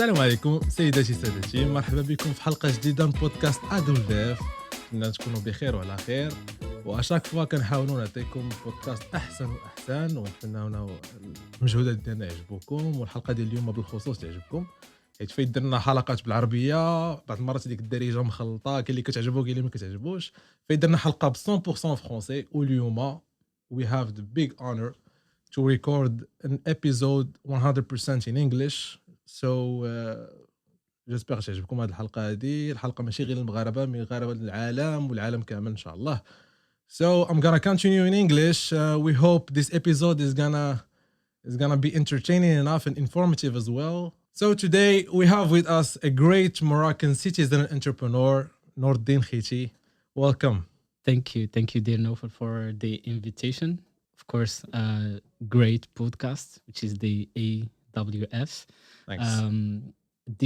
السلام عليكم سيداتي سادتي، مرحبا بكم في حلقة جديدة من بودكاست AWF. نتمنى تكونوا بخير وعلى خير، واشاك فوا كنحاولوا نعطيكم بودكاست احسن واحسن، ونتمنى المجهودات ديالنا يعجبوكم، والحلقة ديال اليوم بالخصوص تعجبكم حيت فايت درنا حلقات بالعربية، بعض المرات ديك الدارجة مخلطة، كاين اللي كتعجبو كاين اللي ما كتعجبوش. فايت درنا حلقة ب 100% فرونسي، واليوم we have the big honor to record an episode 100% in English. So j'espère تعجبكم هذه الحلقة هذه. الحلقة ماشي غير المغاربة، من غاربة العالم والعالم كامل إن شاء الله. So I'm gonna continue in English. We hope this episode is gonna be entertaining enough and informative as well. So today we have with us a great Moroccan citizen and entrepreneur, Noureddine Khiti. Welcome. Thank you, dear Nawfal, for the invitation. Of course, great podcast, which is the AWF. Thanks.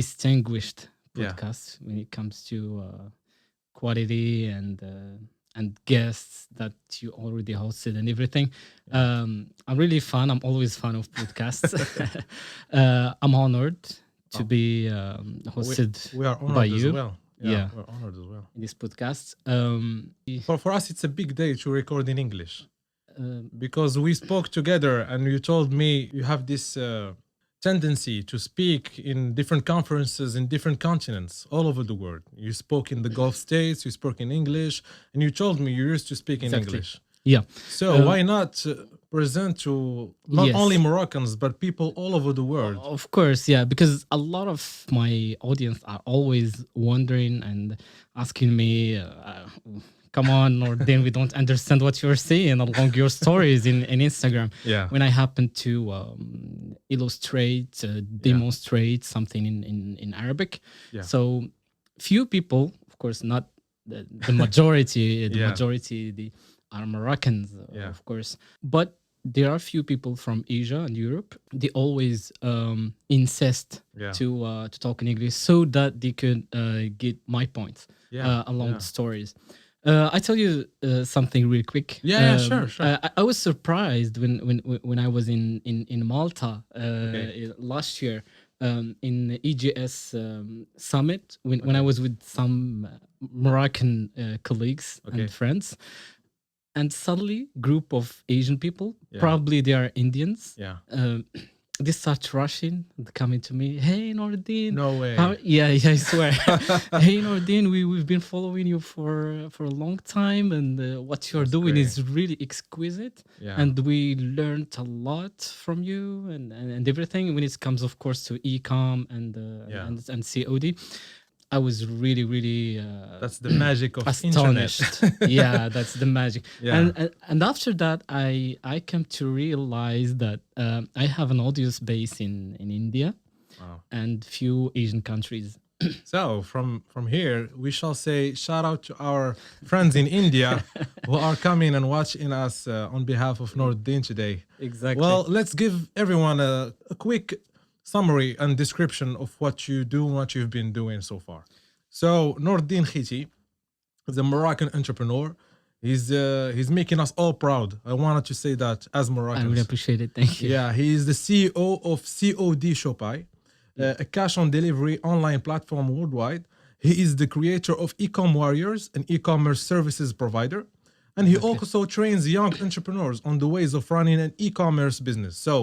Distinguished podcast when it comes to quality and guests that you already hosted and everything. I'm really fun. I'm always fan of podcasts. I'm honored to be hosted We are honored by as you. well. Yeah. We're honored as well. In this podcast. For us, it's a big day to record in English. Because we spoke together and you told me you have this tendency to speak in different conferences in different continents all over the world. You spoke in the Gulf states, you spoke in English, and you told me you used to speak in Exactly. English. Yeah. So why not present to not Yes. only Moroccans but people all over the world? Of course, yeah, because a lot of my audience are always wondering and asking me, come on, or then we don't understand what you're saying along your stories in Instagram. Yeah. When I happen to illustrate, demonstrate something in Arabic. Yeah. So few people, of course, not the majority, the are Moroccans, of course, but there are few people from Asia and Europe. They always insist to talk in English so that they could get my points along the stories. I tell you something real quick. Sure. I was surprised when I was in Malta last year in the EGS summit when I was with some Moroccan colleagues and friends. And suddenly, group of Asian people, probably they are Indians. They start rushing, coming to me. Hey, Noureddine. No way. Yeah, I swear. Hey, Noureddine, we've been following you for a long time, and what you're doing is really exquisite. And we learned a lot from you and everything when it comes, of course, to e-com and COD. I was really that's the magic of astonished. Yeah, that's the magic. Yeah. And after that, I came to realize that I have an audience base in India and few Asian countries. So from here, we shall say shout out to our friends in India who are coming and watching us on behalf of Noureddine today. Exactly. Well, let's give everyone a quick summary and description of what you do and what you've been doing so far. So Noureddine Khiti is a Moroccan entrepreneur. He's making us all proud. I wanted to say that as Moroccans. I really appreciate it. Thank you. Yeah, he is the CEO of COD Shopify, a cash-on-delivery online platform worldwide. He is the creator of Ecom Warriors, an e-commerce services provider. And he also trains young entrepreneurs on the ways of running an e-commerce business. So,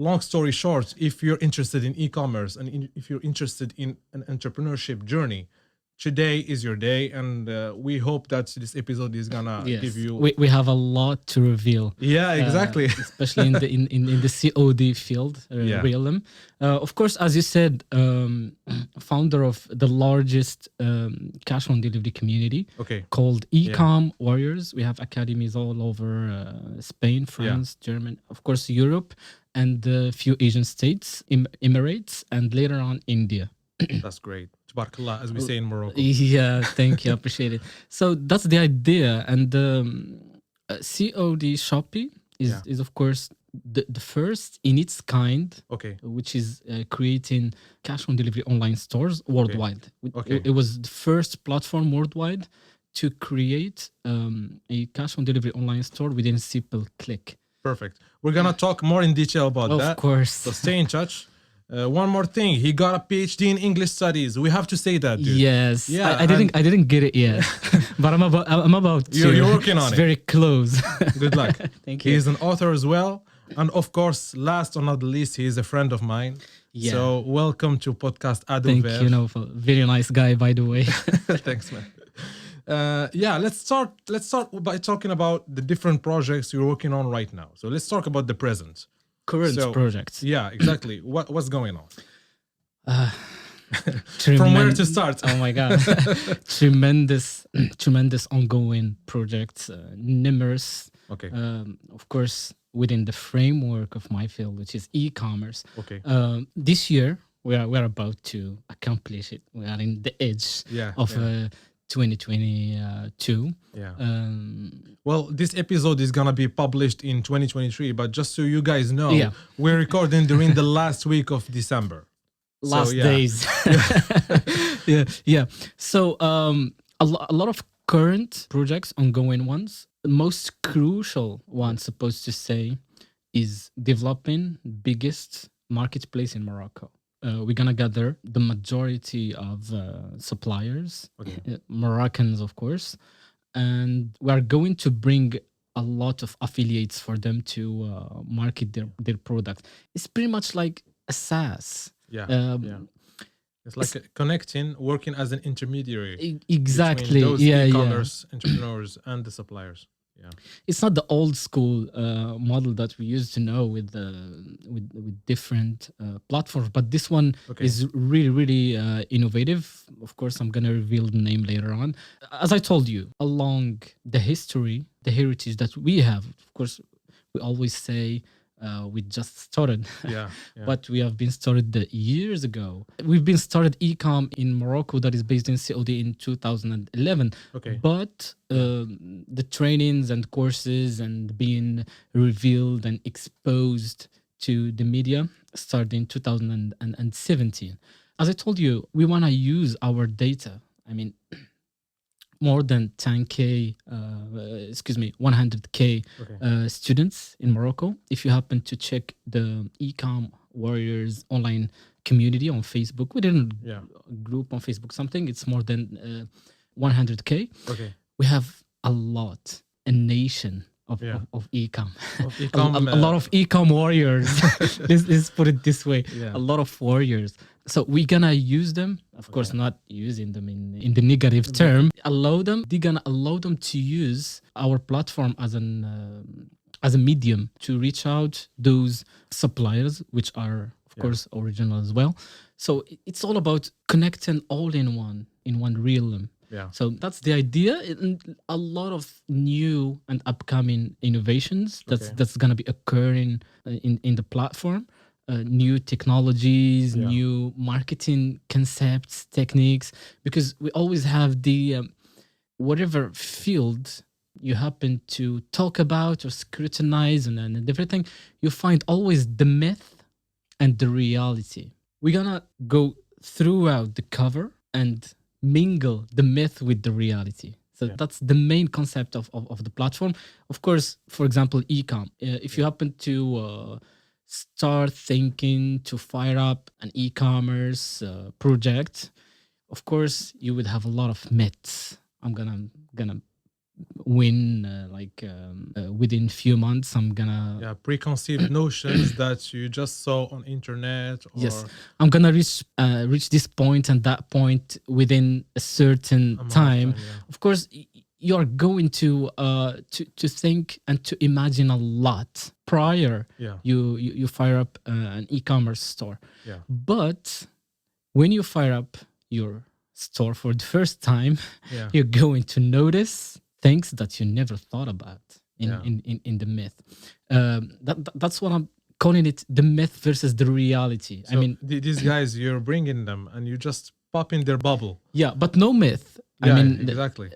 long story short, if you're interested in e-commerce and if you're interested in an entrepreneurship journey, today is your day, and we hope that this episode is gonna give you. We have a lot to reveal. Yeah, exactly. Especially in the COD field, realm. Of course, as you said, founder of the largest cash on delivery community called Ecom Warriors. We have academies all over Spain, France, Germany, of course, Europe, and a few Asian states, Emirates, and later on India. That's great. Tabarakallah, as we say in Morocco. Yeah, thank you. I appreciate it. So that's the idea. And COD Shopee is of course the first in its kind, which is creating cash on delivery online stores worldwide. It was the first platform worldwide to create a cash on delivery online store within a simple click. Perfect. We're going to talk more in detail about that. Of course. So stay in touch. One more thing, he got a PhD in English studies. We have to say that, dude. Yes. Yeah, I didn't get it yet, but I'm about to. You're working on it's it. Very close. Good luck. Thank you. He's an author as well. And of course, last or not the least, he is a friend of mine. Yeah. So welcome to podcast AWF. Thank you, Nawfal. Very nice guy, by the way. Thanks, man. Let's start by talking about the different projects you're working on right now. So let's talk about the present. Current projects. Yeah, exactly. What's going on? From where to start? Oh my God. tremendous ongoing projects, numerous. Okay. Of course, within the framework of my field, which is e-commerce. Okay. This year, we're about to accomplish it. We are in the edge of 2022. Yeah. Well, this episode is gonna be published in 2023, but just so you guys know, we're recording during the last week of December. Last days. Yeah. So a lot of current projects, ongoing ones. The most crucial one, supposed to say, is developing biggest marketplace in Morocco. We're gonna gather the majority of suppliers, Moroccans, of course, and we are going to bring a lot of affiliates for them to market their products. It's pretty much like a SaaS. It's like connecting, working as an intermediary. Exactly. Between those e-commerce entrepreneurs and the suppliers. Yeah. It's not the old school model that we used to know with different platforms, but this one is really innovative. Of course, I'm gonna reveal the name later on. As I told you, along the history, the heritage that we have, of course, we always say we just started, but we have been started years ago. We've been started e-com in Morocco, that is based in COD, in 2011. But the trainings and courses and being revealed and exposed to the media started in 2017. As I told you, we want to use our data. I mean, more than 100K students in Morocco. If you happen to check the e-com warriors online community on Facebook, we didn't group on Facebook something, it's more than 100K. We have a nation of e-com. A lot of e-com warriors. Let's put it this way. A lot of warriors. So we're gonna use them, of course, not using them in the negative term. They're gonna allow them to use our platform as a medium to reach out those suppliers, which are of course original as well. So it's all about connecting all in one realm. So that's the idea. A lot of new and upcoming innovations that's gonna be occurring in the platform. New technologies, new marketing concepts, techniques, because we always have the whatever field you happen to talk about or scrutinize and everything, you find always the myth and the reality. We're gonna go throughout the cover and mingle the myth with the reality. So that's the main concept of the platform. Of course, for example, e-com. If you happen to start thinking to fire up an e-commerce project, of course you would have a lot of myths. I'm gonna win within few months. I'm gonna preconceived notions that you just saw on internet. I'm gonna reach this point and that point within a certain time. Of course, you're going to think and to imagine a lot prior you fire up an e-commerce store. But when you fire up your store for the first time, you're going to notice things that you never thought about in the myth. That's what I'm calling it, the myth versus the reality. So I mean, these guys, you're bringing them and you just pop in their bubble. But no myth. Exactly.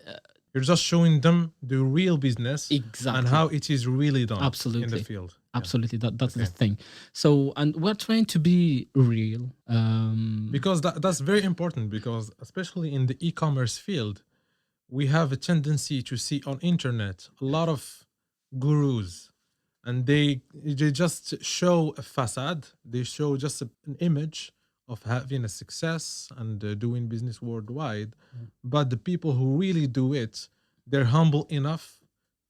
You're just showing them the real business and how it is really done in the field. Absolutely. That's the thing. So, and we're trying to be real. Because that's very important, because especially in the e-commerce field, we have a tendency to see on internet a lot of gurus and they just show a facade. They show just an image of having a success and doing business worldwide. But the people who really do it, they're humble enough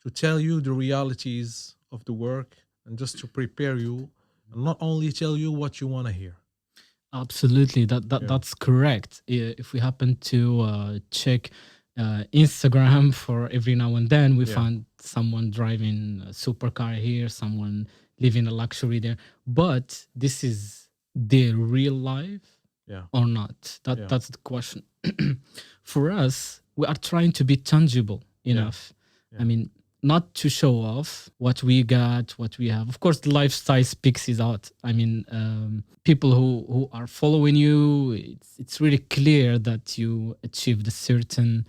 to tell you the realities of the work and just to prepare you and not only tell you what you want to hear. Absolutely, that's correct. If we happen to check Instagram for every now and then, we find someone driving a supercar here, someone living a luxury there. But this is their real life or not? That's the question. For us, we are trying to be tangible enough. I mean, not to show off what we got, what we have. Of course, the lifestyle speaks it out. I mean, people who are following you, it's really clear that you achieved a certain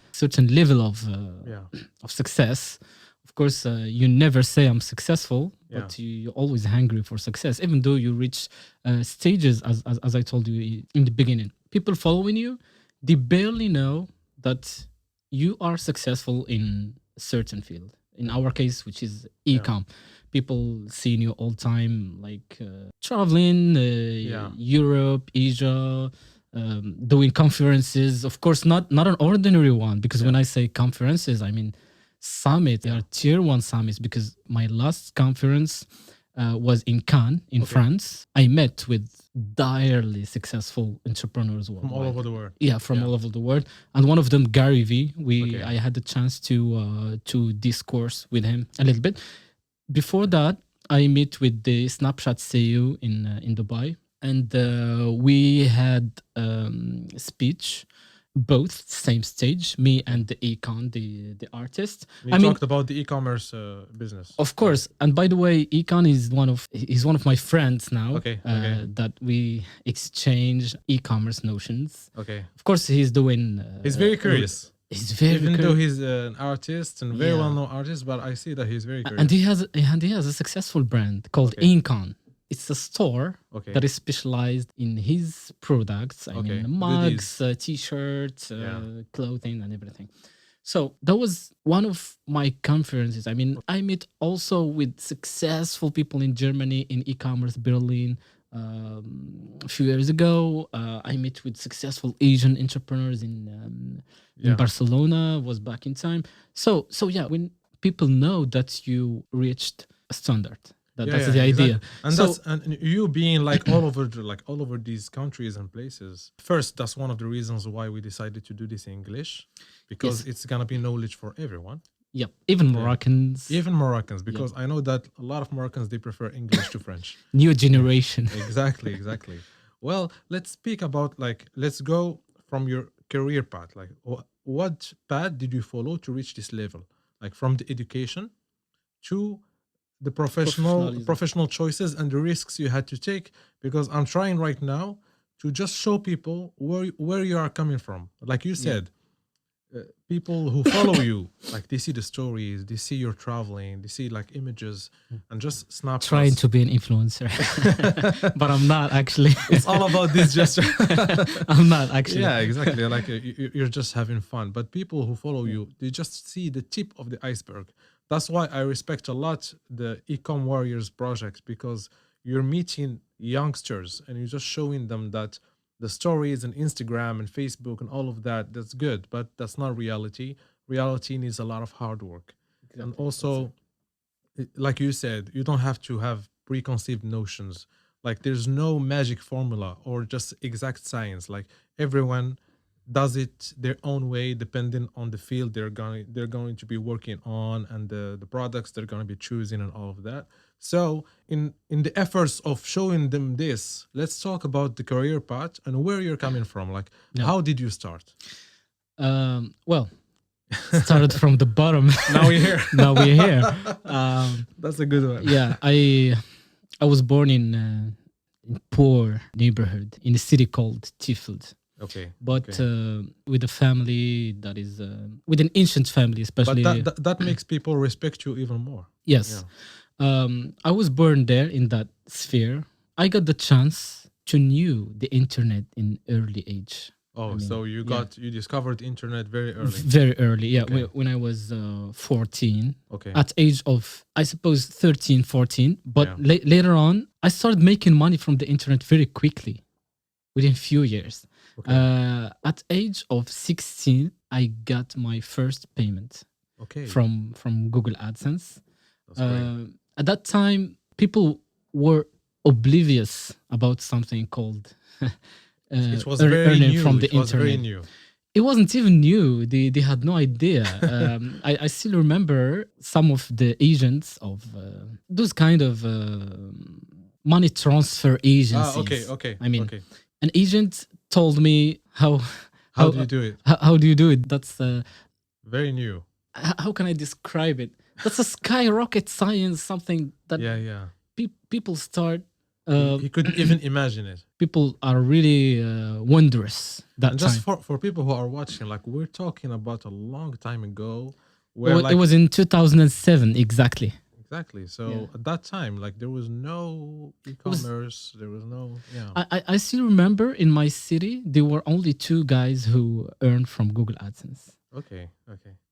level of success. Of course, you never say I'm successful, but you're always hungry for success, even though you reach stages, as I told you in the beginning. People following you, they barely know that you are successful in a certain field. In our case, which is e-com. People seeing you all time, like traveling, Europe, Asia, doing conferences. Of course, not an ordinary one, because when I say conferences, I mean summit. They are tier 1 summits, because my last conference was in Cannes, in France. I met with direly successful entrepreneurs worldwide. From all over the world. Yeah, from all over the world. And one of them, Gary V. I had the chance to discourse with him a little bit. Before that, I met with the Snapchat CEO in Dubai, and we had a speech. Both same stage, me and the econ, the artist. We talked about the e-commerce business. Of course, and by the way, econ is one of my friends now. That we exchange e-commerce notions. Of course, he's doing. He's very curious. He's very even though he's an artist and very well-known artist, but I see that he's very curious. And he has a successful brand called Incon. It's a store that is specialized in his products. I mean, mugs, t-shirts, clothing, and everything. So that was one of my conferences. I mean, I met also with successful people in Germany, in e-commerce, Berlin. A few years ago, I met with successful Asian entrepreneurs in Barcelona. Was back in time. So yeah, when people know that you reached a standard. That's the idea. Exactly. And you being like all over these countries and places. First, that's one of the reasons why we decided to do this in English, because it's gonna be knowledge for everyone. Yep, even Moroccans. Even Moroccans, because I know that a lot of Moroccans, they prefer English to French. New generation. Exactly. Well, let's speak about let's go from your career path. Like, what path did you follow to reach this level? Like from the education to the professional choices and the risks you had to take, because I'm trying right now to just show people where you are coming from. Like you said, people who follow you, like they see the stories, they see your traveling, they see like images and just snapshots. Trying to be an influencer, but I'm not actually. It's all about this gesture. I'm not actually. Yeah, exactly. Like you're just having fun, but people who follow you, they just see the tip of the iceberg. That's why I respect a lot the Ecom Warriors project, because you're meeting youngsters and you're just showing them that the stories and Instagram and Facebook and all of that, that's good, but that's not reality. Reality needs a lot of hard work. Exactly. And also, like you said, you don't have to have preconceived notions. Like there's no magic formula or just exact science. Like everyone does it their own way, depending on the field they're going to be working on and the products they're going to be choosing and all of that. So in the efforts of showing them this, let's talk about the career path and where you're coming from. Like, how did you start? Well, started from the bottom. Now we're here. That's a good one. Yeah, I was born in a poor neighborhood in a city called Tifeld. But with a family that is with an ancient family, especially. But that makes people respect you even more. Yes. I was born there in that sphere. I got the chance to know the internet in early age. Oh, I mean, so you discovered internet very early. Very early, yeah. Okay. When I was 14, Okay. at age of, I suppose, 13, 14. But Yeah. later on, I started making money from the internet very quickly, within few years. Okay. At age of 16, I got my first payment Okay. from Google AdSense. That's great. At that time, people were oblivious about something called It was very earning new. from the It was internet. very new. It wasn't even new. They had no idea. I still remember some of the agents of those kind of money transfer agencies. Okay. I mean, okay. an agent told me How do you do it? how do you do it? That's Very new. how can I describe it? That's a skyrocket science. Something that Yeah. people start. He couldn't even imagine it. People are really wondrous that And time. just for people who are watching, like we're talking about a long time ago, It where it was in 2007 exactly. exactly. So Yeah. at that time, like there was no e-commerce, there was no I still remember in my city there were only two guys who earned from Google AdSense. Okay.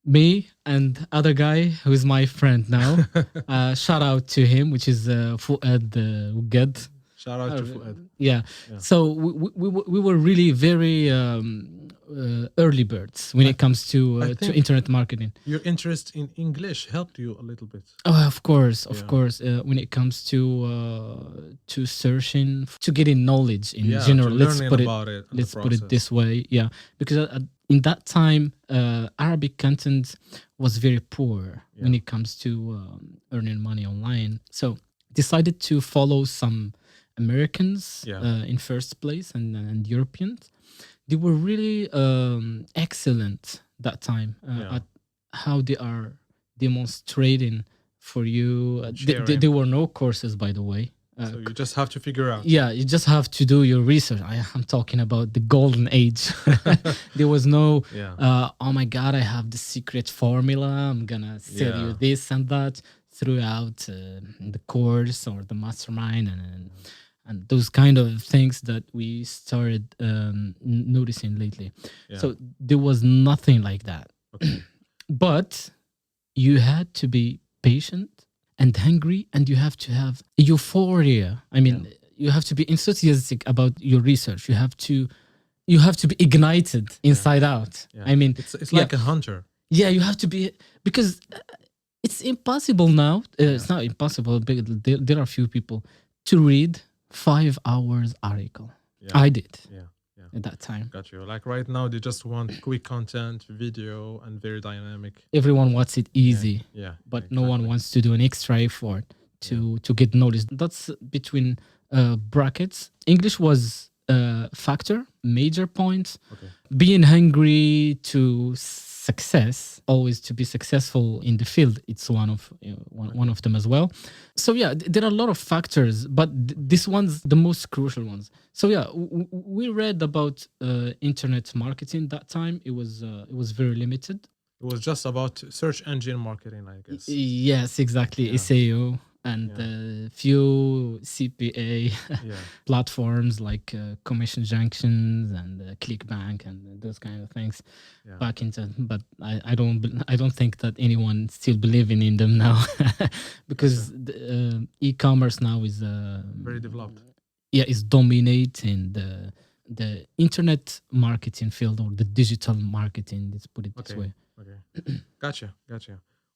Me and other guy who is my friend now. Shout out to him, which is Fuad Ged. Shout out to Fuad. Yeah. So we were really very early birds when it comes to think- internet marketing. Your interest in English helped you a little bit. Oh, of course. Yeah. When it comes to searching, to getting knowledge in Yeah, general, to let's learning put it about it. and the let's put it process. this way, yeah, because in that time Arabic content was very poor when it comes to earning money online, so decided to follow some Americans in first place and Europeans. They were really excellent that time at how they are demonstrating for you. There were no courses, by the way. So you just have to figure out. Yeah, you just have to do your research. I'm talking about the golden age. There was no, oh my God, I have the secret formula. I'm going to sell you this and that throughout the course or the mastermind and those kind of things that we started noticing lately. Yeah. So there was nothing like that. Okay. But you had to be patient and hungry, and you have to have euphoria. I mean, you have to be enthusiastic about your research. You have to be ignited inside out. Yeah. I mean, it's like a hunter. Yeah, you have to be, because it's impossible now. It's not impossible, but there are few people to read 5 hours article. Yeah. I did. Yeah. At that time. Got you. Like right now, they just want quick content, video, and very dynamic. Everyone wants it easy. Yeah. But no one wants to do an extra effort to get noticed. That's between brackets. English was a factor, major point. Okay. Being hungry to success, always to be successful in the field, it's one of them as well. So yeah, there are a lot of factors, but this one's the most crucial ones. So yeah, we read about internet marketing that time. It was very limited. It was just about search engine marketing, I guess. Yes, exactly. SEO and few CPA platforms like Commission Junctions and ClickBank and those kind of things back into. But I don't think that anyone still believing in them now because the, e-commerce now is very developed. Yeah, is dominating the internet marketing field or the digital marketing. Let's put it this way. Okay, gotcha.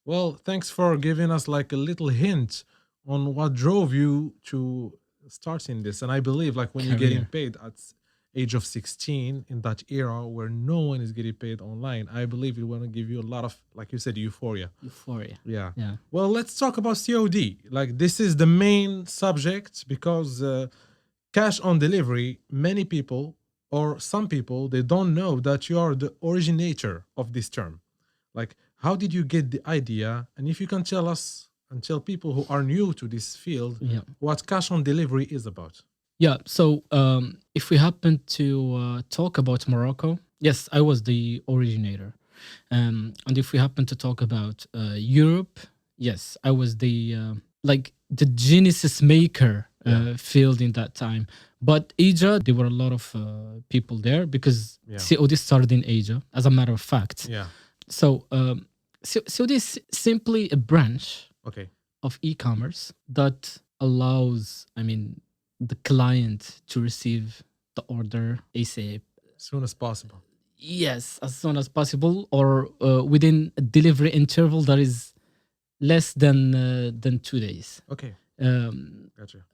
Well, thanks for giving us like a little hint on what drove you to starting this. And I believe like when you're getting paid at age of 16 in that era where no one is getting paid online, I believe it will give you a lot of, like you said, euphoria. Yeah. Well, let's talk about COD. Like this is the main subject because cash on delivery, many people or some people, they don't know that you are the originator of this term. Like, how did you get the idea? And if you can tell us and tell people who are new to this field what cash on delivery is about. Yeah, so if we happen to talk about Morocco, yes, I was the originator. And if we happen to talk about Europe, yes, I was the genesis maker filled in that time. But Asia, there were a lot of people there because COD started in Asia, as a matter of fact. Yeah. So COD is simply a branch of e-commerce that allows, the client to receive the order ASAP. As soon as possible. Yes, as soon as possible, or within a delivery interval that is less than 2 days. Okay. Gotcha.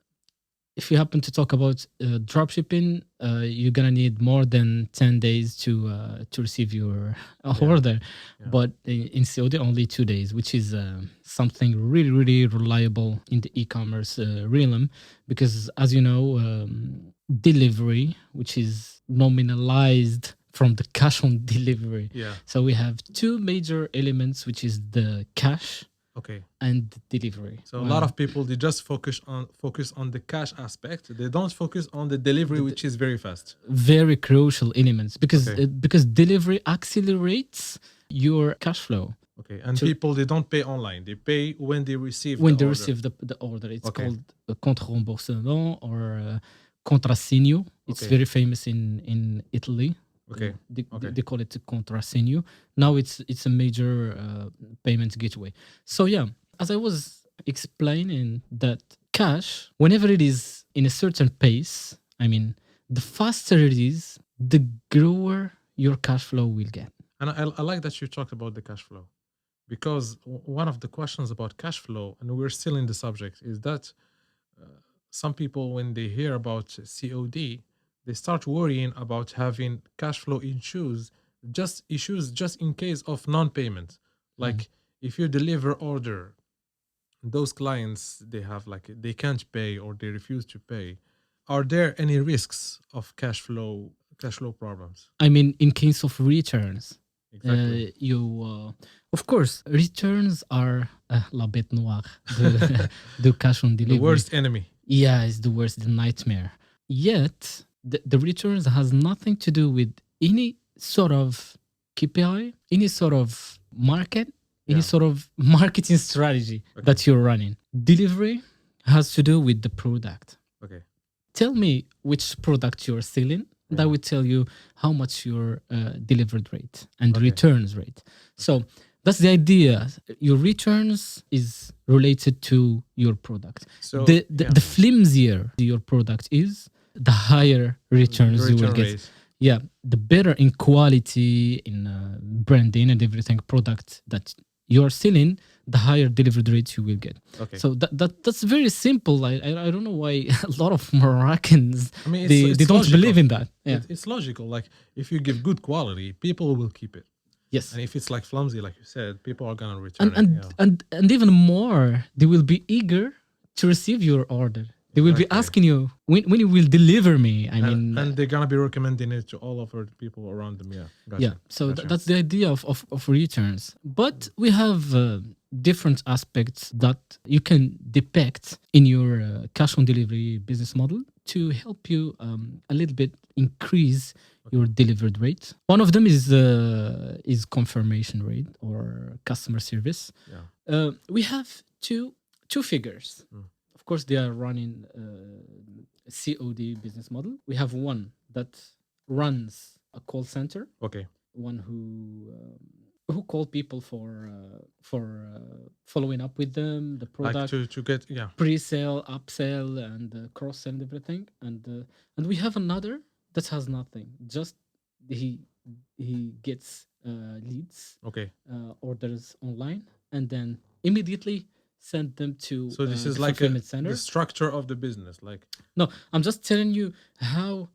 If you happen to talk about dropshipping, you're gonna need more than 10 days to receive your order. Yeah. But in COD, only 2 days, which is something really, really reliable in the e-commerce realm. Because as you know, delivery, which is nominalized from the cash on delivery. Yeah. So we have two major elements, which is the cash and delivery. So a lot of people, they just focus on the cash aspect. They don't focus on the delivery, which is very fast. Very crucial elements because delivery accelerates your cash flow. Okay, and people, they don't pay online. They pay when they receive the order. It's called contre remboursement or contrassegno. It's very famous in Italy. They call it contrassegno. Now it's a major payment gateway. So as I was explaining, that cash, whenever it is in a certain pace, the faster it is, the grower your cash flow will get. And I like that you talked about the cash flow, because one of the questions about cash flow, and we're still in the subject, is that some people, when they hear about COD, they start worrying about having cash flow issues just in case of non-payment. Like if you deliver order, those clients, they can't pay or they refuse to pay. Are there any risks of cash flow problems? In case of returns. Exactly. Of course, returns are la bête noire, the cash on delivery. The worst enemy. Yeah, it's the worst, the nightmare. Yet, the returns has nothing to do with any sort of KPI, any sort of market, any sort of marketing strategy that you're running. Delivery has to do with the product. Okay. Tell me which product you're selling. That will tell you how much your delivered rate and returns rate. So that's the idea. Your returns is related to your product. So the flimsier your product is, the higher returns you will get. Yeah, the better in quality, in branding and everything product that you're selling, the higher delivered rates you will get. Okay. So that's very simple. I don't know why a lot of Moroccans they don't believe in that. Yeah. It's logical. Like if you give good quality, people will keep it. Yes. And if it's like flimsy, like you said, people are gonna return it. And even more, they will be eager to receive your order. They will be asking you when you will deliver me. And they're gonna be recommending it to all of the people around them. Yeah. Gotcha. Yeah. So that's the idea of returns. But we have different aspects that you can depict in your cash on delivery business model to help you a little bit increase your delivered rate. One of them is confirmation rate or customer service. Yeah. We have two figures. Of course, they are running a COD business model. We have one that runs a call center. Okay. One who call people for following up with them, the product, like to get pre-sale, upsell, and cross-sell and everything. And we have another that has nothing. Just he gets leads, orders online, and then immediately send them to so this is like the structure of the business. Like no, I'm just telling you how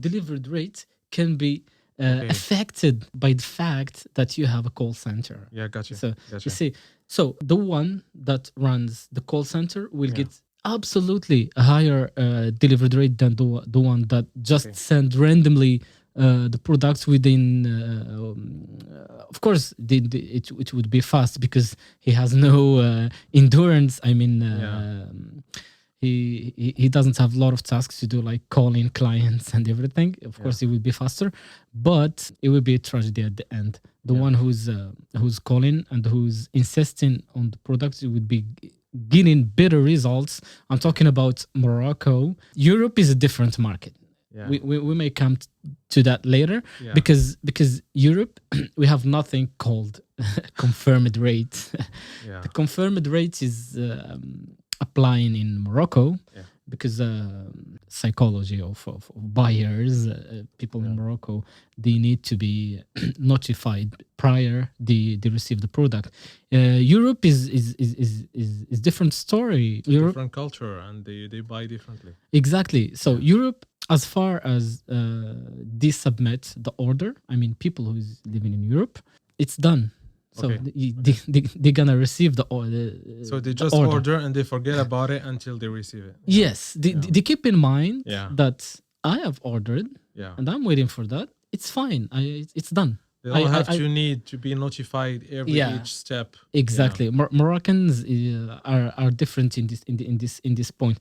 delivered rate can be affected by the fact that you have a call center. Yeah, gotcha. So you see, so the one that runs the call center will get absolutely a higher delivered rate than the one that just send randomly the products within. Of course, it would be fast because he has no endurance. He doesn't have a lot of tasks to do, like calling clients and everything. Of course, it will be faster, but it will be a tragedy at the end. The one who's calling and who's insisting on the products, it would be getting better results. I'm talking about Morocco. Europe is a different market. Yeah. We may come to that later, Yeah. because Europe, we have nothing called confirmed rate. Yeah. The confirmed rate is applying in Morocco, Yeah. because psychology of buyers, people in Morocco, they need to be notified prior they receive the product. Europe is different story. Europe, Different culture, and they buy differently. exactly. So Europe, as far as they submit the order, I mean, people who is living in Europe, it's done. So Okay. they're gonna receive the order. So they just order and they forget about it until they receive it. Yes, they keep in mind Yeah. that I have ordered Yeah. and I'm waiting for that. It's fine. It's done. They don't have I- to need to be notified each step. Exactly. Moroccans are different in this point.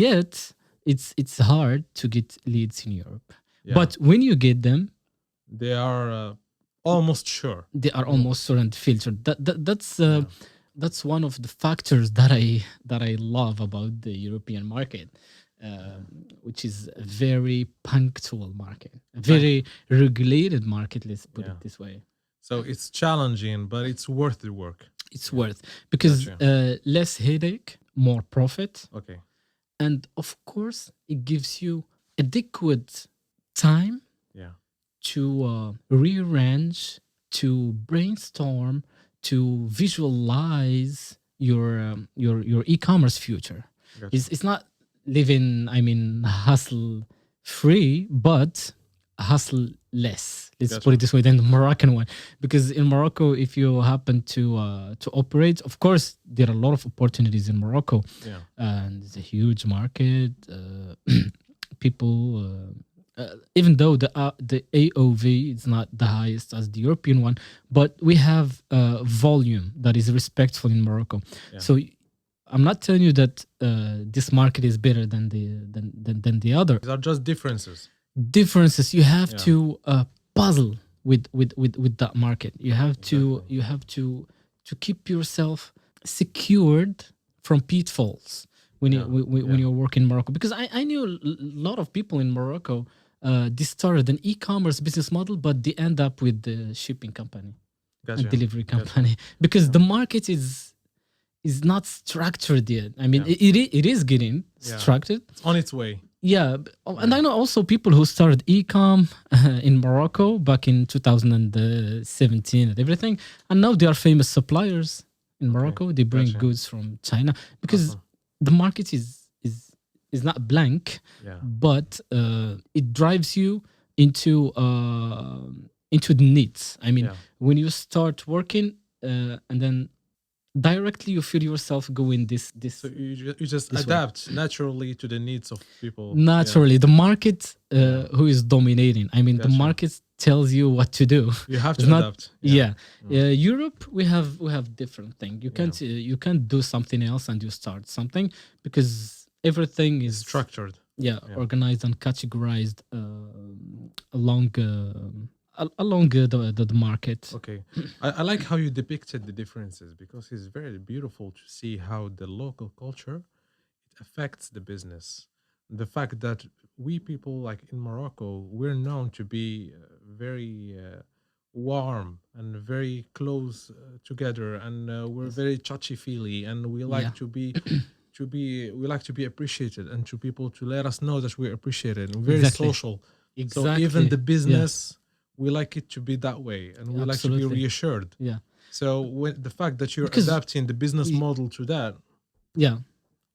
Yet it's hard to get leads in Europe. Yeah. But when you get them, They are almost sure. they are almost sort of filtered. That's one of the factors that I love about the European market, which is a very punctual market, a very regulated market. Let's put it this way. So it's challenging, but it's worth the work. It's worth, because less headache, more profit, Okay. and of course it gives you adequate time Yeah. to rearrange, to brainstorm, to visualize your e-commerce future. Gotcha. It's not living, I mean, hustle free, but hustle less. Let's put it this way, than the Moroccan one. Because in Morocco, if you happen to operate, of course, there are a lot of opportunities in Morocco, and it's a huge market. People. Even though the AOV is not the highest as the European one, but we have volume that is respectful in Morocco. Yeah. So I'm not telling you that this market is better than the other. These are just differences. Differences. You have to puzzle with that market. You have to keep yourself secured from pitfalls when you're working in Morocco. Because I knew a lot of people in Morocco. They started an e-commerce business model, but they end up with the shipping company and delivery company because the market is not structured yet. I mean, it is getting structured. It's on its way. Yeah, and I know also people who started e-com in Morocco back in 2017 and everything, and now they are famous suppliers in Morocco. They bring goods from China because the market is not blank, but it drives you into the needs. I mean, when you start working and then directly you feel yourself going this. So you just adapt naturally to the needs of people. Naturally, the market who is dominating. I mean, the market tells you what to do. You have to adapt. Europe, we have different thing. You can't do something else and you start something because everything is structured. Organized and categorized along the market. Okay. I like how you depicted the differences because it's very beautiful to see how the local culture it affects the business. The fact that we people like in Morocco, we're known to be very warm and very close together, and we're very touchy-feely, and we like to be we like to be appreciated, and to people to let us know that we're appreciated, and very social. So even the business, we like it to be that way, and we like to be reassured. So when the fact that you're adapting the business model to that.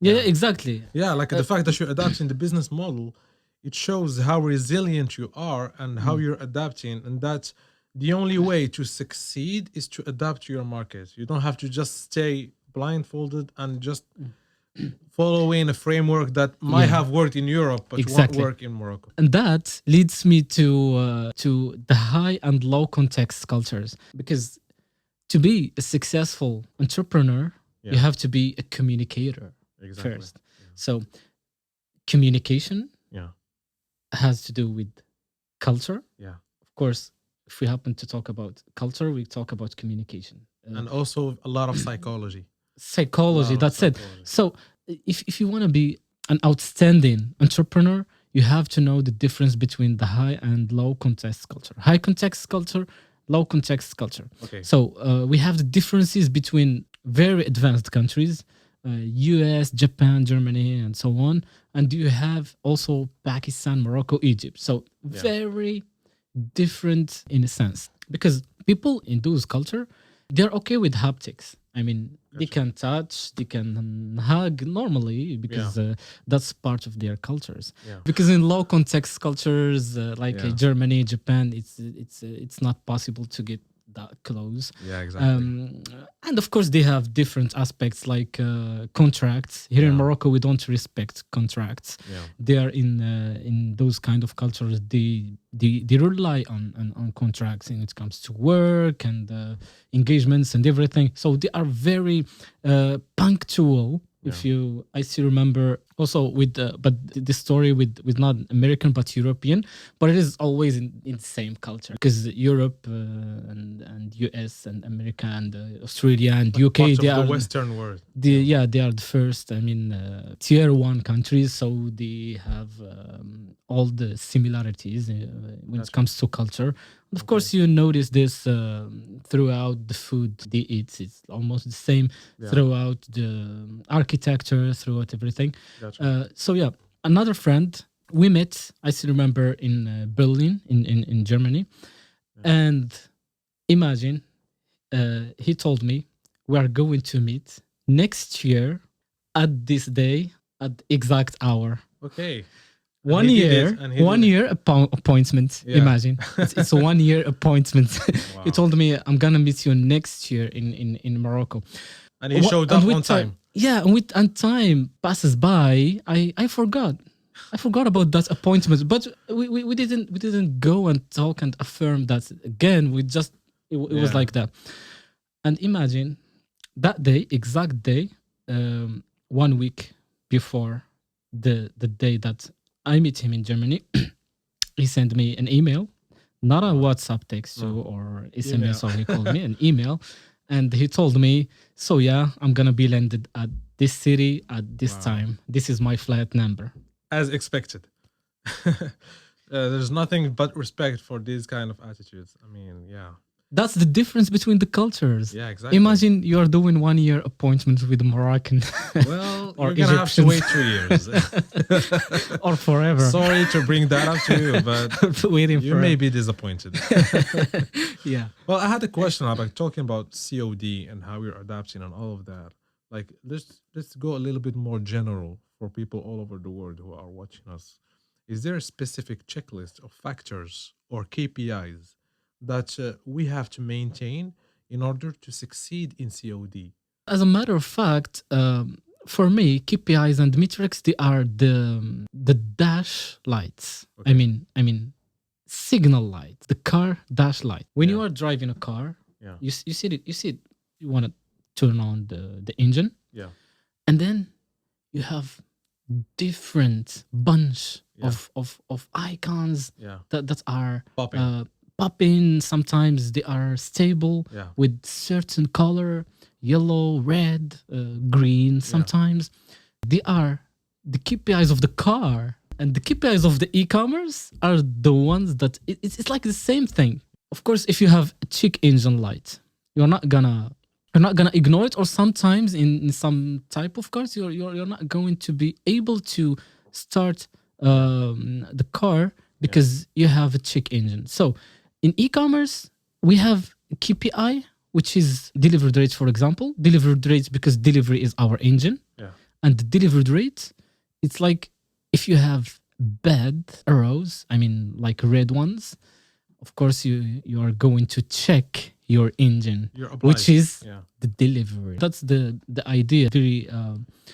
Exactly. Like the fact that you're adapting the business model, it shows how resilient you are and how you're adapting, and that the only way to succeed is to adapt to your market. You don't have to just stay blindfolded and just following a framework that might have worked in Europe but won't work in Morocco. And that leads me to the high and low context cultures, because to be a successful entrepreneur, you have to be a communicator first. So communication has to do with culture. Of course, if we happen to talk about culture, we talk about communication. And also a lot of psychology. psychology. Lot of That's it. psychology. So if you want to be an outstanding entrepreneur, you have to know the difference between the high and low context culture. High context culture, low context culture. Okay. So we have the differences between very advanced countries, US, Japan, Germany, and so on. And you have also Pakistan, Morocco, Egypt. So very different in a sense. Because people in those culture, they're okay with haptics. I mean, they can touch, they can hug normally because that's part of their cultures. Yeah. Because in low context cultures like Germany, Japan, it's not possible to get that close. Yeah, exactly. And of course, they have different aspects like contracts. Here in Morocco, we don't respect contracts. Yeah. They are in those kind of cultures. They rely on contracts when it comes to work and engagements and everything. So they are very punctual. I still remember also with but the story with not American but European, but it is always in the same culture because Europe and US and America and Australia and Like UK, they are the Western world. they are the first. I mean, tier 1 countries, so they have all the similarities when it comes to culture. Of course, you notice this throughout the food they eat. It's almost the same throughout the architecture, throughout everything. Gotcha. So another friend we met, I still remember, in Berlin, in Germany. And imagine, he told me, we are going to meet next year at this day, at exact hour. Okay. 1 year, 1 year appointment. Yeah. Imagine, it's a 1 year appointment. Wow. He told me, I'm gonna meet you next year in Morocco. And he showed up on time. Yeah, and time passes by. I forgot about that appointment. But we didn't go and talk and affirm that again. We just it was like that. And imagine that day, exact day, 1 week before the day that I meet him in Germany, he sent me an email, not a WhatsApp text or SMS, or he called me an email, and he told me, so I'm gonna be landed at this city at this time. This is my flight number. As expected. There's nothing but respect for these kind of attitudes. I mean, That's the difference between the cultures. Yeah, exactly. Imagine you're doing 1 year appointment with Moroccan. Well, or you're gonna have to wait 2 years. Or forever. Sorry to bring that up to you, but waiting you may be disappointed. Yeah. Well, I had a question about talking about COD and how we're adapting and all of that. Like, let's go a little bit more general for people all over the world who are watching us. Is there a specific checklist of factors or KPIs that we have to maintain in order to succeed in COD? As a matter of fact, for me, KPIs and metrics, they are the dash lights. Okay. I mean, signal lights, the car dash light. When you are driving a car, you see it. You want to turn on the engine, and then you have different bunch of icons that are popping. Sometimes they are stable with certain color, yellow, red, green. Sometimes they are the KPIs of the car, and the KPIs of the e-commerce are the ones that it's like the same thing. Of course, if you have a check engine light, you're not gonna ignore it, or sometimes in some type of cars you're not going to be able to start the car because you have a check engine. So in e-commerce, we have KPI, which is delivered rate, for example. Delivered rate because delivery is our engine. And the delivered rate, it's like if you have bad arrows, I mean like red ones, of course you are going to check your engine, which is the delivery. That's the idea. Very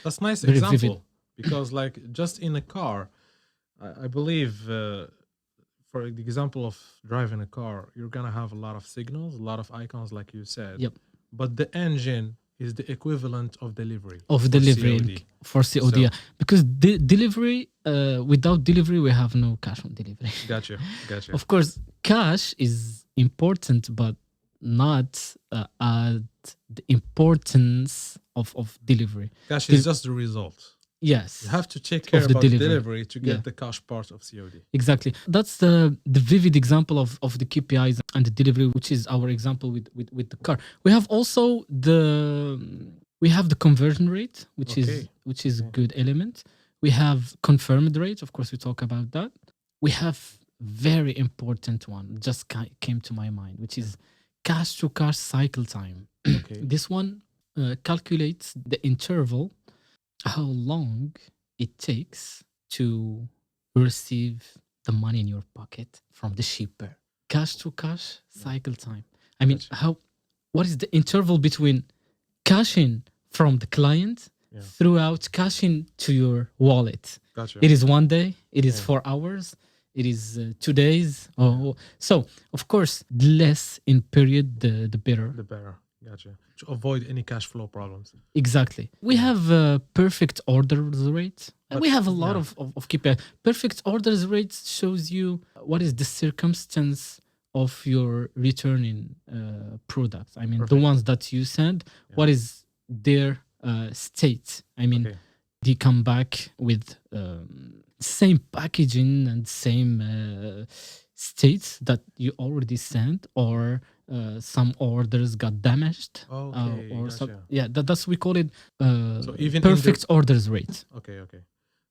that's nice very example vivid. Because like just in a car, I believe for the example of driving a car, you're gonna have a lot of signals, a lot of icons, like you said. But the engine is the equivalent of delivery. For COD. Because delivery, without delivery, we have no cash on delivery. Gotcha. Of course, cash is important, but not at the importance of delivery. Cash is just the result. Yes. You have to take care the about delivery to get Yeah. the cash part of COD. Exactly. That's the vivid example of the KPIs and the delivery, which is our example with the car. We have also the conversion rate, which is a good element. We have confirmed rate. Of course, we talk about that. We have very important one just came to my mind, which is cash to cash cycle time. Okay. This one calculates the interval, how long it takes to receive the money in your pocket from the shipper. Cash to cash cycle time. I mean, what is the interval between cashing from the client throughout cashing to your wallet? Gotcha. It is 1 day, it is 4 hours, it is 2 days. So, of course, less in period, the better. The better. Gotcha. To avoid any cash flow problems. Exactly. We have perfect orders rate. And we have a lot of KPI. Perfect orders rate shows you what is the circumstance of your returning products. I mean, the ones that you send, what is their state? I mean, they come back with same packaging and same states that you already sent, or some orders got damaged. Or gotcha. That's we call it so even perfect orders rate. Okay.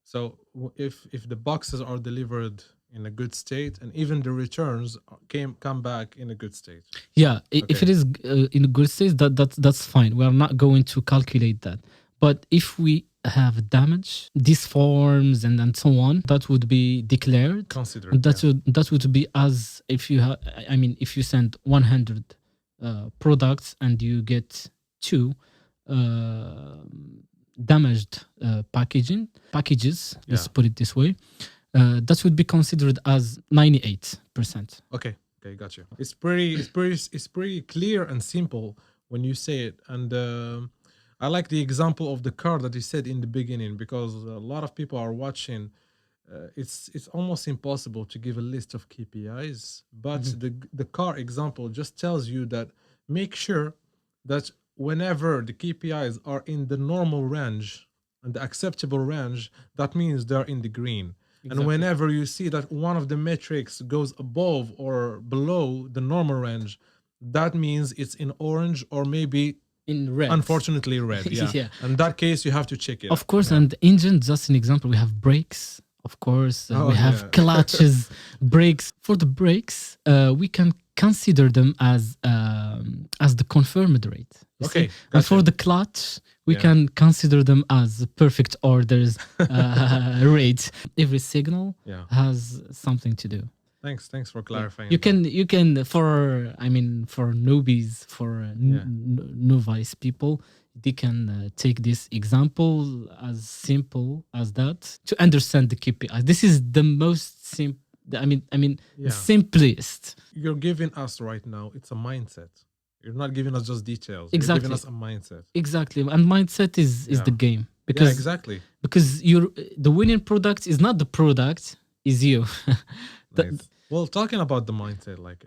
So if the boxes are delivered in a good state, and even the returns come back in a good state. Yeah, if it is in a good state, that's fine. We are not going to calculate that. But if we have damage, disforms and so on, that would be declared. Considered. That would be as if you have. I mean, if you send 100 products and you get 2 damaged packages. Let's put it this way. That would be considered as 98%. Okay, gotcha. It's pretty clear and simple when you say it, and I like the example of the car that you said in the beginning, because a lot of people are watching. It's almost impossible to give a list of KPIs, but the car example just tells you that make sure that whenever the KPIs are in the normal range and the acceptable range, that means they're in the green. Exactly. And whenever you see that one of the metrics goes above or below the normal range, that means it's in orange or maybe in red. Unfortunately red. Yeah. In that case, you have to check it. Of course, and engine, just an example, we have brakes. Of course, we have clutches, brakes. For the brakes, we can consider them as the confirmed rate. Okay. Gotcha. And for the clutch, we can consider them as perfect orders rate. Every signal has something to do. Thanks for clarifying. You can for newbies, for novice people, they can take this example as simple as that to understand the KPI. This is the most simplest. You're giving us right now, it's a mindset. You're not giving us just details. Exactly. You're giving us a mindset. Exactly. And mindset is the game. Because, exactly. Because the winning product is not the product, is you. Nice. Well, talking about the mindset, like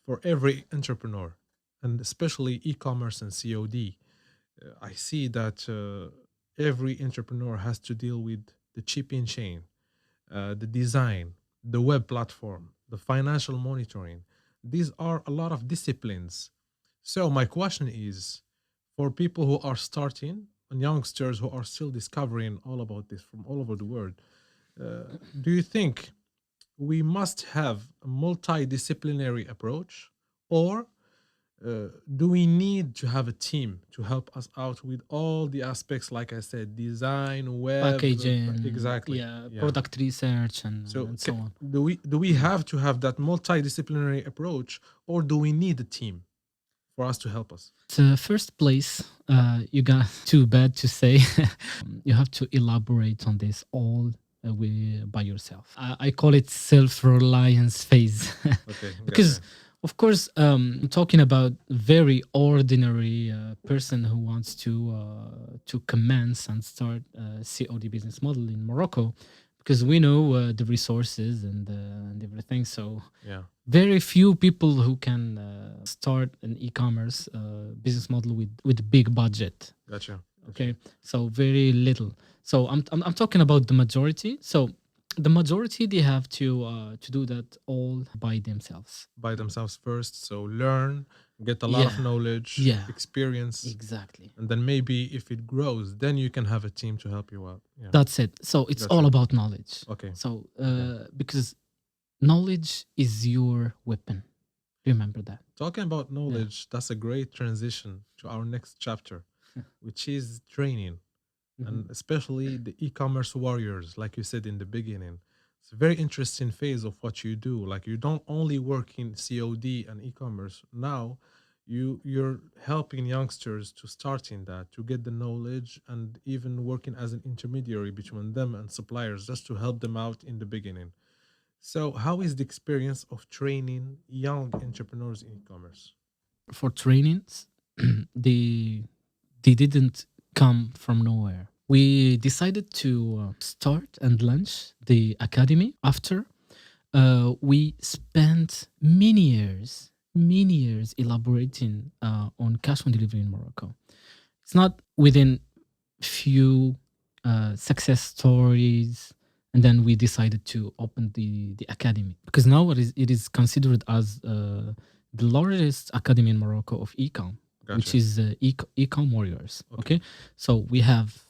for every entrepreneur, and especially e-commerce and COD, I see that every entrepreneur has to deal with the shipping chain, the design, the web platform, the financial monitoring. These are a lot of disciplines. So my question is, for people who are starting and youngsters who are still discovering all about this from all over the world, do you think we must have a multidisciplinary approach, or do we need to have a team to help us out with all the aspects, like I said, design, web, packaging, exactly, product research, and so on? Do we have to have that multidisciplinary approach, or do we need a team for us to help us? So first place, you got too bad to say. You have to elaborate on this all by yourself. I call it self-reliance phase. Okay, because of course, I'm talking about very ordinary person who wants to commence and start a COD business model in Morocco, because we know the resources and everything. So very few people who can start an e-commerce business model with big budget. Gotcha. Okay, so very little. So I'm talking about the majority. So the majority, they have to do that all by themselves. By themselves first. So learn, get a lot of Yeah. knowledge, Yeah. experience, Exactly. and then maybe if it grows, then you can have a team to help you out. Yeah. That's it. So it's That's all it. about knowledge. Okay. So because knowledge is your weapon. Remember that. Talking about knowledge, that's a great transition to our next chapter, which is training. And especially the e-commerce warriors, like you said in the beginning. It's a very interesting phase of what you do. Like you don't only work in COD and e-commerce. Now you're helping youngsters to start in that, to get the knowledge, and even working as an intermediary between them and suppliers just to help them out in the beginning. So how is the experience of training young entrepreneurs in e-commerce? For trainings, they didn't come from nowhere. We decided to start and launch the academy after we spent many years elaborating on cash on delivery in Morocco. It's not within few success stories, and then we decided to open the academy, because now it is considered as the largest academy in Morocco of e-com, which Gotcha. is e-com warriors. Okay, so we have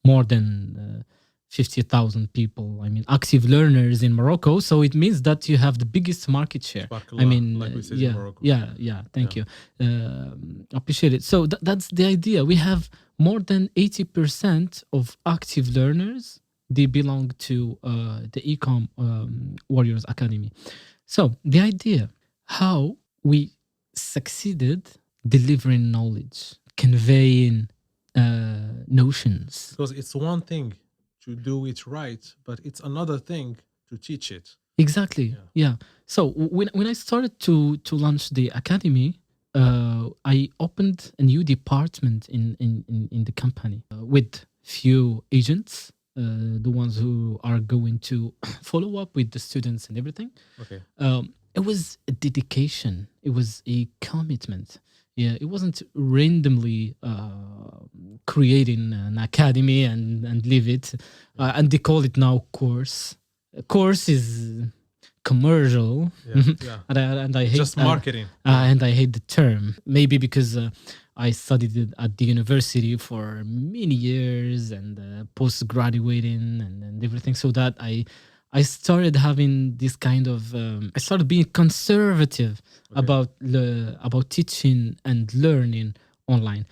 more than 50,000 people. I mean, active learners in Morocco. So it means that you have the biggest market share. Sparkle, I mean, like we said in Morocco. yeah. Thank you. Appreciate it. So that's the idea. We have more than 80% of active learners. They belong to the Ecom Warriors Academy. So the idea, how we succeeded delivering knowledge, conveying notions. Because it's one thing to do it right, but it's another thing to teach it. Exactly. Yeah. So when I started to launch the academy, I opened a new department in the company with few agents, the ones who are going to follow up with the students and everything. Okay. It was a dedication. It was a commitment. Yeah, it wasn't randomly creating an academy and leave it. And they call it now course. Course is commercial. Yeah. and I hate Just marketing. and I hate the term. Maybe because I studied it at the university for many years and post graduating and everything, so that I started having this kind of I started being conservative about teaching and learning online.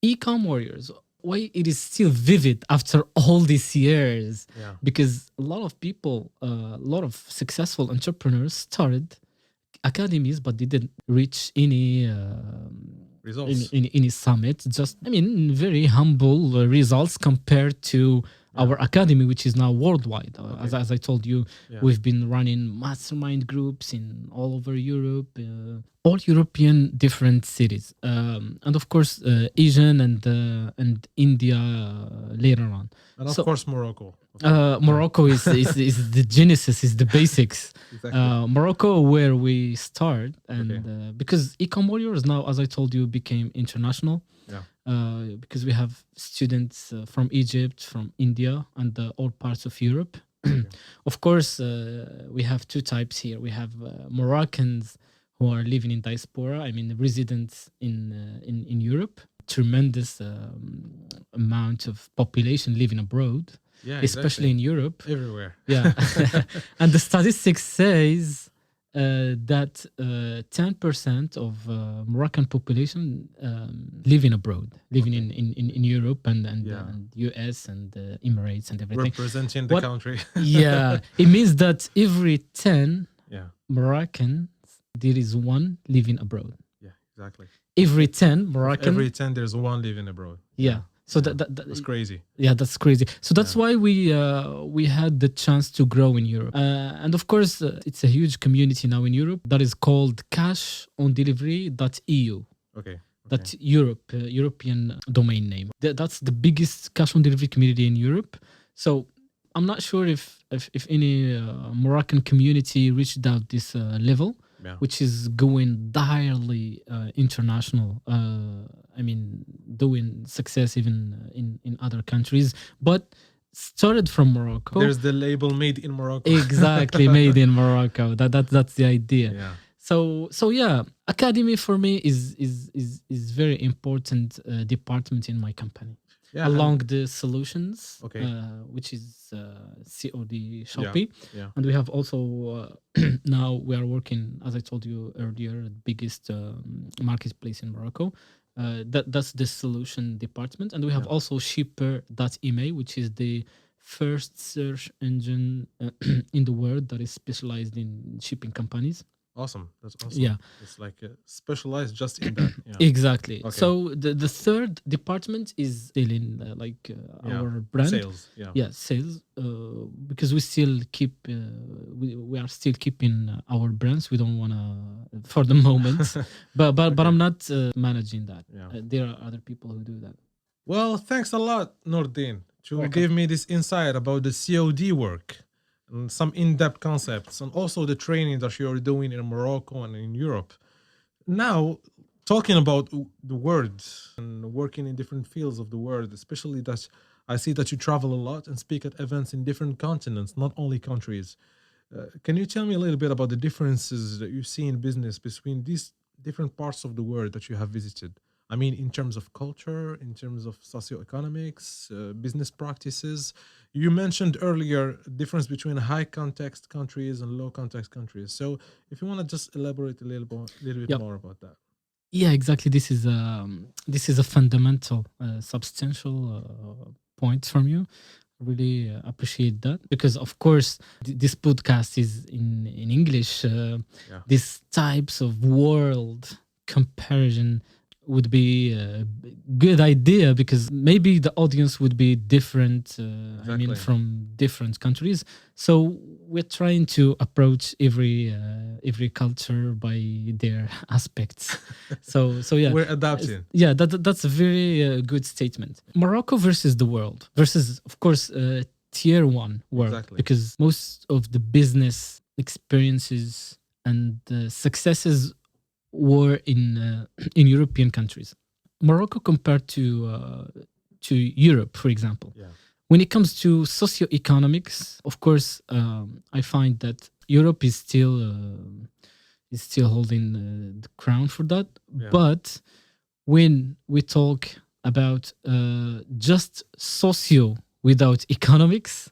Ecom warriors, why it is still vivid after all these years? Yeah. Because a lot of people, a lot of successful entrepreneurs started academies, but they didn't reach any Results. in any summit. Just, I mean, very humble results compared to our academy, which is now worldwide. As I told you, we've been running mastermind groups in all over Europe, all European different cities, and of course Asian and India later on. And of course Morocco. Morocco is the genesis, is the basics. Exactly. Morocco, where we start, and because Ecom Warriors now, as I told you, became international. Because we have students from Egypt, from India, and all parts of Europe. Of course, we have two types here. We have Moroccans who are living in diaspora. I mean, residents in Europe. Tremendous amount of population living abroad, especially in Europe. Everywhere. Yeah, and the statistics says that 10% of Moroccan population living abroad, living in Europe and US and Emirates and everything. Representing the country. Yeah, it means that every 10 Moroccans, there is one living abroad. Yeah, exactly. Every 10 Moroccan. Every 10, there's one living abroad. Yeah. So that's crazy. Yeah, that's crazy. So that's why we had the chance to grow in Europe. And of course, it's a huge community now in Europe that is called cashondelivery.eu. Okay. That's European domain name. That's the biggest cash on delivery community in Europe. So I'm not sure if any Moroccan community reached out this level, which is going direly international. I mean, doing success even in other countries, but started from Morocco. There's the label made in Morocco. Exactly, made in Morocco. That's the idea. Yeah. So yeah, academy for me is very important department in my company. Yeah. Along the solutions, Okay. Which is COD Shopee, Yeah. and we have also now we are working, as I told you earlier, the biggest marketplace in Morocco. That's the solution department, and we have also Shipper.ema, which is the first search engine in the world that is specialized in shipping companies. Awesome. That's awesome. Yeah. It's like specialized just in that. Yeah. Exactly. Okay. So the third department is still in our brand. Sales. Yeah. Sales. Because we still keep we are still keeping our brands. We don't want to for the moment, but I'm not managing that. Yeah. There are other people who do that. Well, thanks a lot, Noureddine, to give me this insight about the COD work and some in-depth concepts, and also the training that you're doing in Morocco and in Europe. Now, talking about the words and working in different fields of the world, especially that I see that you travel a lot and speak at events in different continents, not only countries. Can you tell me a little bit about the differences that you see in business between these different parts of the world that you have visited? I mean, in terms of culture, in terms of socioeconomics, business practices. You mentioned earlier difference between high context countries and low context countries. So if you want to just elaborate a little bit more about that. Yeah, exactly. This is a fundamental, substantial point from you. Really appreciate that, because of course this podcast is in English. These types of world comparison would be a good idea, because maybe the audience would be different. I mean, from different countries. So we're trying to approach every culture by their aspects. So yeah, we're adapting. Yeah, that's a very good statement. Morocco versus the world, versus of course tier one world, because most of the business experiences and successes were in European countries. Morocco compared to Europe, for example. Yeah. When it comes to socioeconomics, of course, I find that Europe is still holding the crown for that. Yeah. But when we talk about just socio without economics,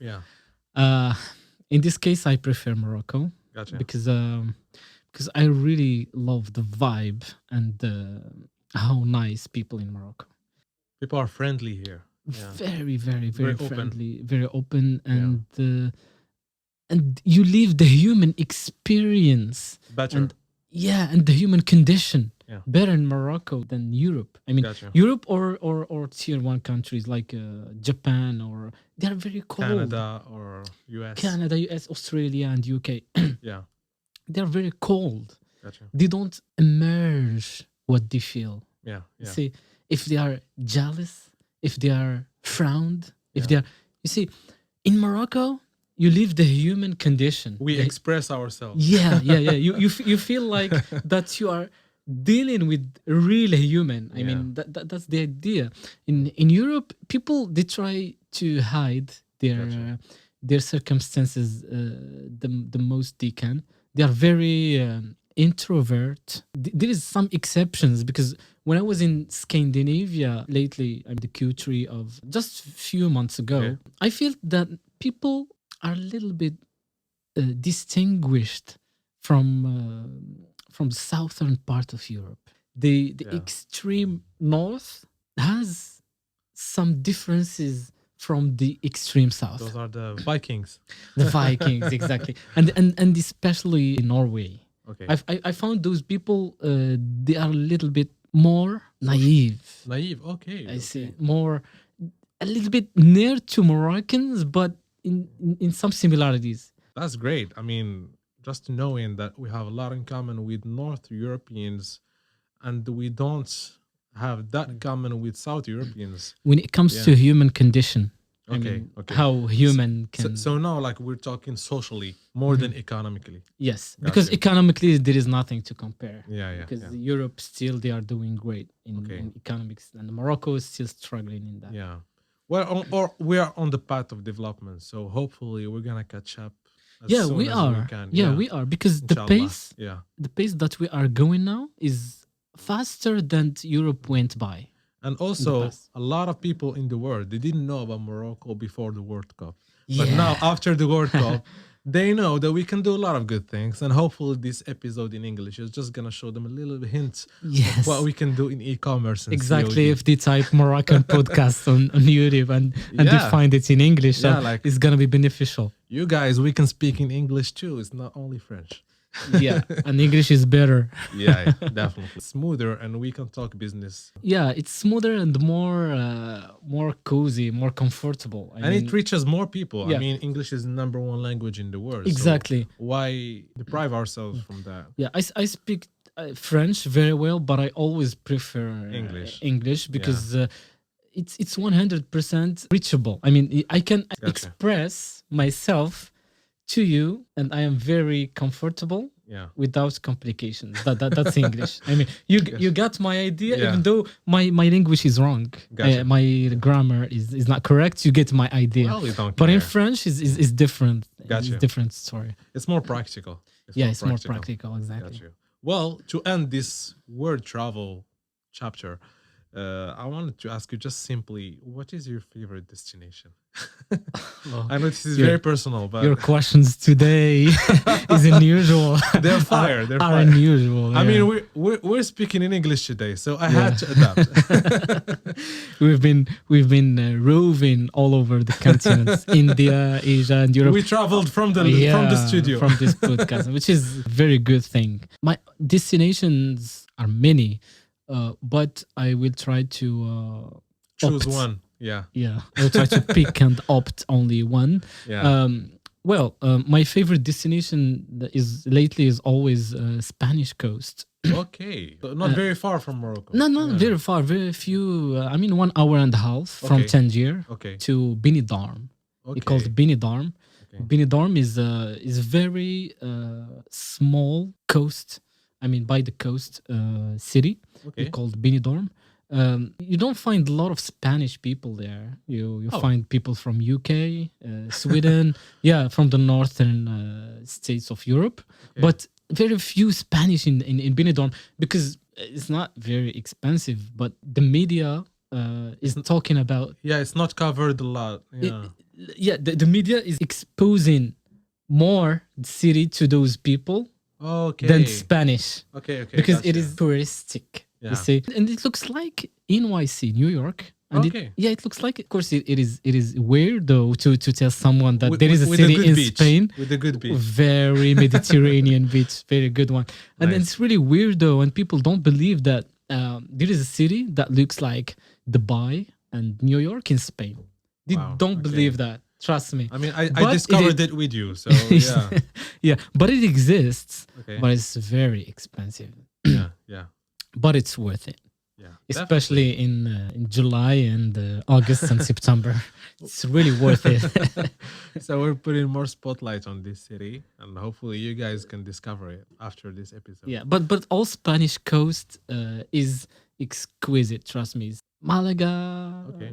in this case, I prefer Morocco. Gotcha. Because I really love the vibe and how nice people in Morocco. People are friendly here. Yeah. Very, very, very friendly, open. Very open, and you live the human experience better. And the human condition better in Morocco than Europe. I mean, Europe or tier one countries like Japan, or they are very cold. Canada or US, Australia, and UK. Yeah. They're very cold. Gotcha. They don't emerge what they feel. Yeah. See, if they are jealous, if they are frowned, if they are, you see, in Morocco, you live the human condition. We express ourselves. Yeah. You feel like that you are dealing with real human. I mean, that's the idea. In Europe, people, they try to hide their circumstances the most they can. They are very introvert. There is some exceptions, because when I was in Scandinavia lately, I'm the Q3 of just a few months ago, I feel that people are a little bit distinguished from the southern part of Europe. The extreme north has some differences from the extreme south. Those are the Vikings. The Vikings, exactly. And especially in Norway. Okay. I found those people, they are a little bit more naive. Naive, okay. I see. More, a little bit near to Moroccans, but in some similarities. That's great. I mean, just knowing that we have a lot in common with North Europeans, and we don't have that common with South Europeans. When it comes to human condition, I Okay, mean, okay. how human So, can. so now, like, we're talking socially more than economically. Yes, because Gotcha. economically there is nothing to compare. Yeah, yeah, Because yeah. Europe still they are doing great Okay. in economics, and Morocco is still struggling in that. Yeah. Well, or we are on the path of development, so hopefully we're gonna catch up as Yeah, soon we as we are. can. Yeah, we are because Inshallah. Yeah. the pace that we are going now is faster than Europe went by. And also, past. a lot of people in the world, they didn't know about Morocco before the World Cup. But now, Yeah. after the World Cup, they know that we can do a lot of good things. And hopefully, this episode in English is just going to show them a little hint Yes. of what we can do in e-commerce. And Exactly. COD. If they type Moroccan podcast on YouTube and they Yeah. find it in English, so Yeah, like- it's gonna be beneficial. You guys, we can speak in English too. It's not only French. Yeah, and English is better. Yeah, definitely. Smoother, and we can talk business. Yeah, it's smoother and more cozy, more comfortable. I And mean, it reaches more people. I Yeah. mean, English is the number one language in the world. so Exactly. why deprive ourselves from that? Yeah, I speak French very well, but I always prefer English because it's 100% reachable. I mean, I can express myself to you, and I am very comfortable Yeah. without complications. That's English. I mean, you got my idea, Yeah. even though my English is wrong. Gotcha. My grammar is not correct. You get my idea. Well, we don't But in care. French is different. Gotcha. It's a different story. It's more practical. It's more practical. Exactly. Got you. Well, to end this word travel chapter, I wanted to ask you just simply, what is your favorite destination? Well, I know this is your- very personal, but Your questions today is unusual. they're fire. They're are fire. unusual. I yeah. mean, we're speaking in English today, so I had to adapt. we've been roving all over the continents, India, Asia, and Europe. We traveled from the studio. from this podcast, which is a very good thing. My destinations are many, but I will try to Choose opt. one. Yeah. Yeah, I'll try to pick and opt only one. Yeah. My favorite destination is lately is always Spanish coast. Okay. So not very far from Morocco. No, not very far. Very few. I mean, 1 hour and a half from Okay. Tangier Okay. to Binidarm. Okay. It's called Binidarm. Okay. Binidarm is very small coast. I mean, by the coast city. Okay. Called Binidarm. You don't find a lot of Spanish people there. You find people from UK, Sweden, from the northern states of Europe, but very few Spanish in Benidorm because it's not very expensive. But the media is talking about. Yeah, it's not covered a lot. Yeah. The media is exposing more the city to those people Okay. than Spanish. Okay. Because it gotcha. is touristic, Yeah. you see, and it looks like NYC, New York. And Okay. it looks like, of course, it is weird though to tell someone that there is a With city good in beach. Spain, With a good beach. very Mediterranean beach, very good one. And then Nice. it's really weird though, and people don't believe that there is a city that looks like Dubai and New York in Spain. They Wow, don't okay. believe that. Trust me. I mean, But I discovered it with you, so yeah. Yeah, but it exists, Okay. but it's very expensive. Yeah. But it's worth it. Yeah. Especially in July and August and September. It's really worth it. So we're putting more spotlight on this city, and hopefully you guys can discover it after this episode. Yeah, but all Spanish coast is exquisite, trust me. Malaga, Okay.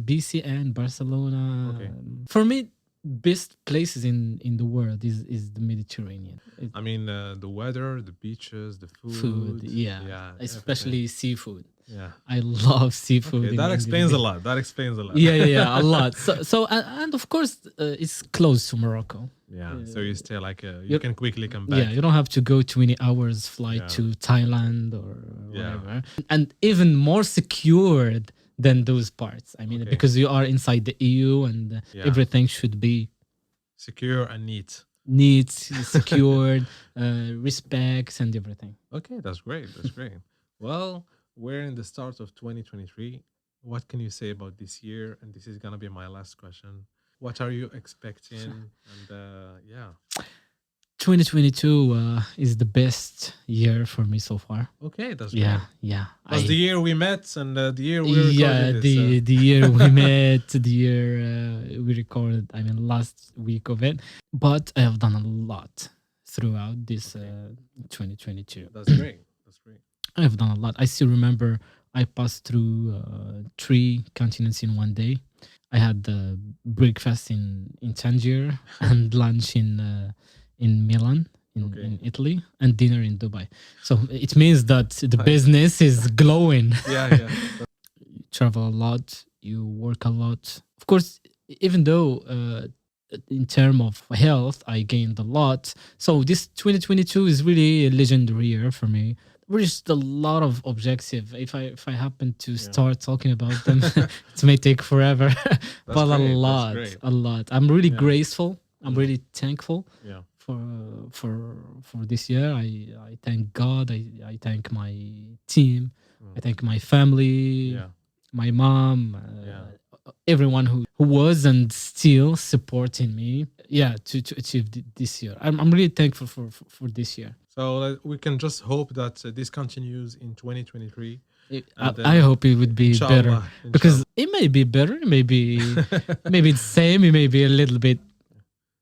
BCN, Barcelona. Okay. For me, best places in the world is the Mediterranean. I mean, the weather, the beaches, the food. Food, yeah. Especially seafood. everything. Yeah. I love seafood. Okay, that explains a lot. That explains a lot. Yeah, a lot. So and of course, it's close to Morocco. Yeah. So you stay like you can quickly come back. Yeah, you don't have to go 20 hours flight Yeah. to Thailand or whatever. And even more secured than those parts. I mean, Okay. because you are inside the EU and everything should be Secure and neat. neat, secured, respect and everything. Okay, that's great. That's great. Well, we're in the start of 2023. What can you say about this year? And this is gonna be my last question. What are you expecting? And yeah. 2022 is the best year for me so far. Okay, that's Yeah, great. yeah. That's the year we met and the year we recorded Yeah, this. the year we met, the year we recorded. I mean, last week of it. But I have done a lot throughout this 2022. That's great. That's great. I have done a lot. I still remember I passed through 3 continents in one day. I had breakfast in Tangier and lunch in Milan, in Italy, and dinner in Dubai. So it means that the business is glowing. Yeah. You travel a lot, you work a lot. Of course, even though in terms of health, I gained a lot. So this 2022 is really a legendary year for me. Reached a lot of objectives. If I happen to start talking about them, it may take forever. But great. a lot. I'm really grateful. I'm really thankful. Yeah. For this year. I thank God. I thank my team. I thank my family, my mom, everyone who was and still supporting me. Yeah, to achieve this year. I'm really thankful for this year. So we can just hope that this continues in 2023. I hope it would be better because it may be better. It may be maybe the same. It may be a little bit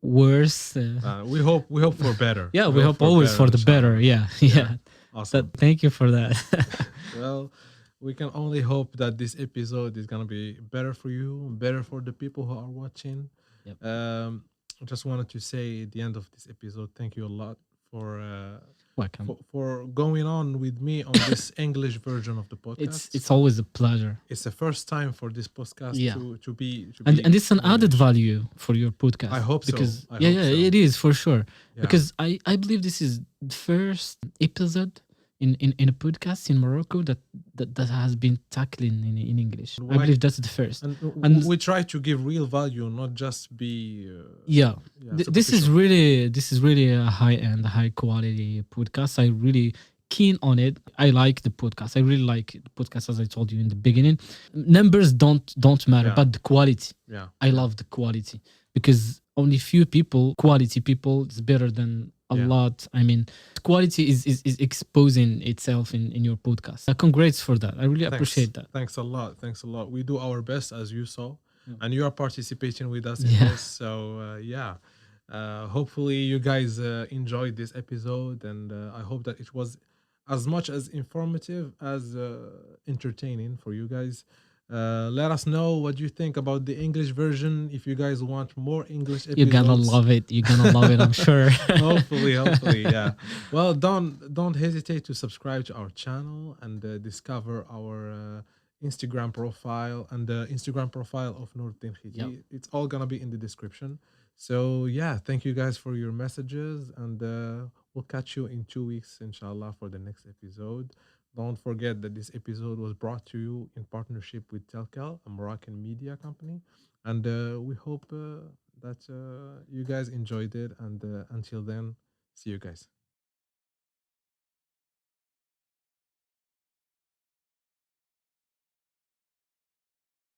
worse. We hope for better. Yeah, we hope always for the better. Yeah. Awesome. Thank you for that. Well, we can only hope that this episode is gonna be better for you, better for the people who are watching. Yep. I just wanted to say at the end of this episode, thank you a lot for welcome for going on with me on this English version of the podcast. It's always a pleasure. It's the first time for this podcast to be and it's an added value for your podcast. I hope so. Because I hope so. It is for sure. Yeah. Because I believe this is the first episode in a podcast in Morocco that has been tackling in English. I believe that's the first. And we try to give real value, not just be. This is really a high end, high quality podcast. I really keen on it. I like the podcast. I really like the podcast, as I told you in the beginning. Numbers don't matter, but the quality. Yeah, I love the quality because only few people, quality people, is better than a lot. I mean, quality is exposing itself in your podcast. Congrats for that. I really appreciate that. Thanks a lot. We do our best, as you saw, and you are participating with us in this. So hopefully you guys enjoyed this episode, and I hope that it was as much as informative as entertaining for you guys. Let us know what you think about the English version. If you guys want more English episodes, you're gonna love it. I'm sure. hopefully, yeah. Well, don't hesitate to subscribe to our channel and discover our Instagram profile and the Instagram profile of Noureddine Khiti. Yep. It's all gonna be in the description. So yeah, thank you guys for your messages, and we'll catch you in 2 weeks, inshallah, for the next episode. Don't forget that this episode was brought to you in partnership with TelQuel, a Moroccan media company. And we hope that you guys enjoyed it. And until then, see you guys.